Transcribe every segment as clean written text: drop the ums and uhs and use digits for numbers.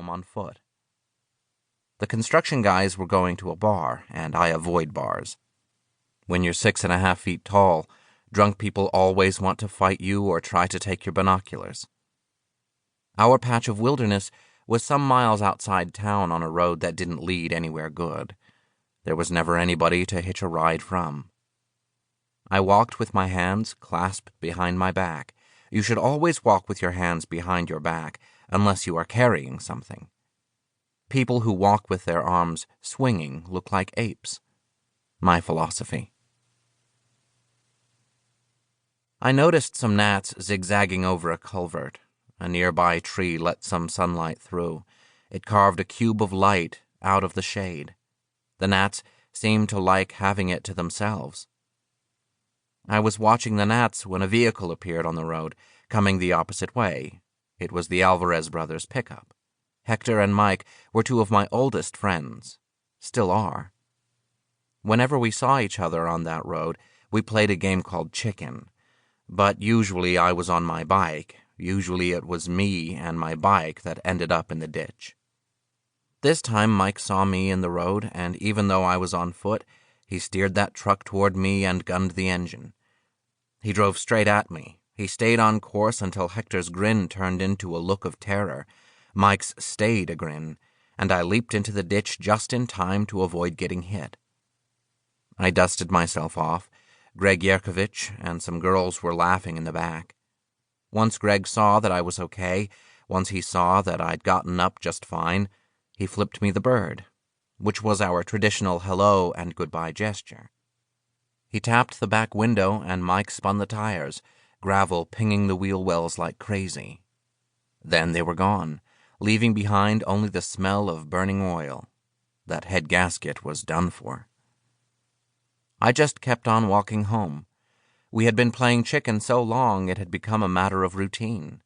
home on foot. The construction guys were going to a bar, and I avoid bars. When you're 6.5 feet tall, drunk people always want to fight you or try to take your binoculars. Our patch of wilderness was some miles outside town on a road that didn't lead anywhere good. There was never anybody to hitch a ride from. I walked with my hands clasped behind my back. You should always walk with your hands behind your back, unless you are carrying something. People who walk with their arms swinging look like apes. My philosophy. I noticed some gnats zigzagging over a culvert. A nearby tree let some sunlight through. It carved a cube of light out of the shade. The gnats seemed to like having it to themselves. I was watching the gnats when a vehicle appeared on the road, coming the opposite way. It was the Alvarez brothers' pickup. Hector and Mike were two of my oldest friends. Still are. Whenever we saw each other on that road, we played a game called chicken. But usually I was on my bike. Usually it was me and my bike that ended up in the ditch. This time Mike saw me in the road, and even though I was on foot, he steered that truck toward me and gunned the engine. He drove straight at me. He stayed on course until Hector's grin turned into a look of terror. Mike's stayed a grin, and I leaped into the ditch just in time to avoid getting hit. I dusted myself off. Greg Yerkovich and some girls were laughing in the back. Once Greg saw that I was okay, once he saw that I'd gotten up just fine, he flipped me the bird, which was our traditional hello and goodbye gesture. He tapped the back window and Mike spun the tires, gravel pinging the wheel wells like crazy. Then they were gone, leaving behind only the smell of burning oil. That head gasket was done for. I just kept on walking home. We had been playing chicken so long it had become a matter of routine.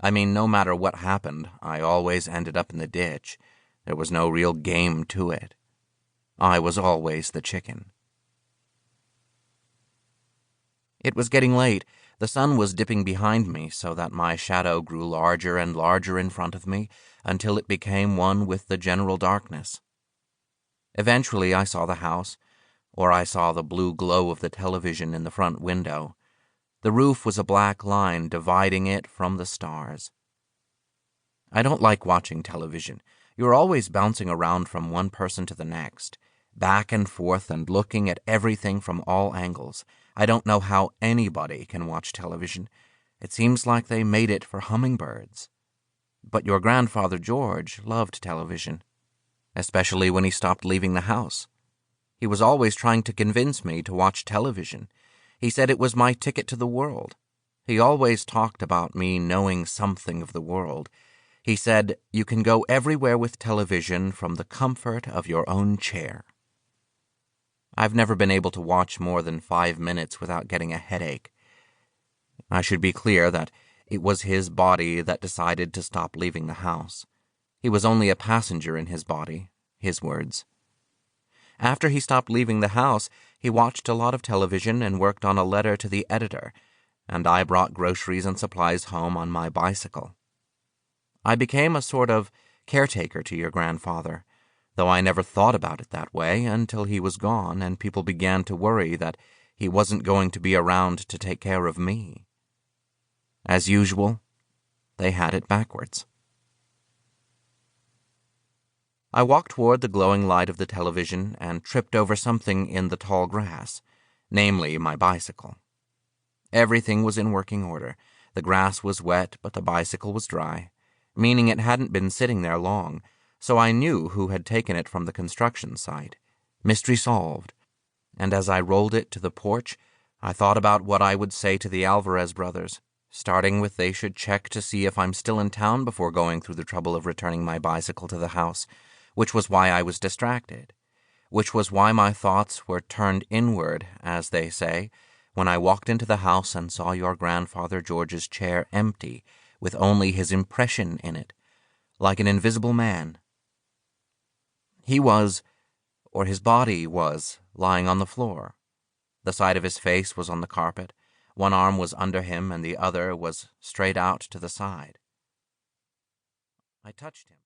I mean, no matter what happened, I always ended up in the ditch. There was no real game to it. I was always the chicken. It was getting late. The sun was dipping behind me so that my shadow grew larger and larger in front of me until it became one with the general darkness. Eventually I saw the house, or I saw the blue glow of the television in the front window. The roof was a black line dividing it from the stars. I don't like watching television. You're always bouncing around from one person to the next, back and forth and looking at everything from all angles. I don't know how anybody can watch television. It seems like they made it for hummingbirds. But your grandfather George loved television, especially when he stopped leaving the house. He was always trying to convince me to watch television. He said it was my ticket to the world. He always talked about me knowing something of the world. He said, you can go everywhere with television from the comfort of your own chair. I've never been able to watch more than 5 minutes without getting a headache. I should be clear that it was his body that decided to stop leaving the house. He was only a passenger in his body, his words. After he stopped leaving the house, he watched a lot of television and worked on a letter to the editor, and I brought groceries and supplies home on my bicycle. I became a sort of caretaker to your grandfather, though I never thought about it that way until he was gone and people began to worry that he wasn't going to be around to take care of me. As usual, they had it backwards. I walked toward the glowing light of the television and tripped over something in the tall grass, namely my bicycle. Everything was in working order. The grass was wet, but the bicycle was dry, meaning it hadn't been sitting there long, so I knew who had taken it from the construction site. Mystery solved. And as I rolled it to the porch, I thought about what I would say to the Alvarez brothers, starting with they should check to see if I'm still in town before going through the trouble of returning my bicycle to the house, which was why I was distracted, which was why my thoughts were turned inward, as they say, when I walked into the house and saw your grandfather George's chair empty, with only his impression in it, like an invisible man. He was, or his body was, lying on the floor. The side of his face was on the carpet. One arm was under him and the other was straight out to the side. I touched him.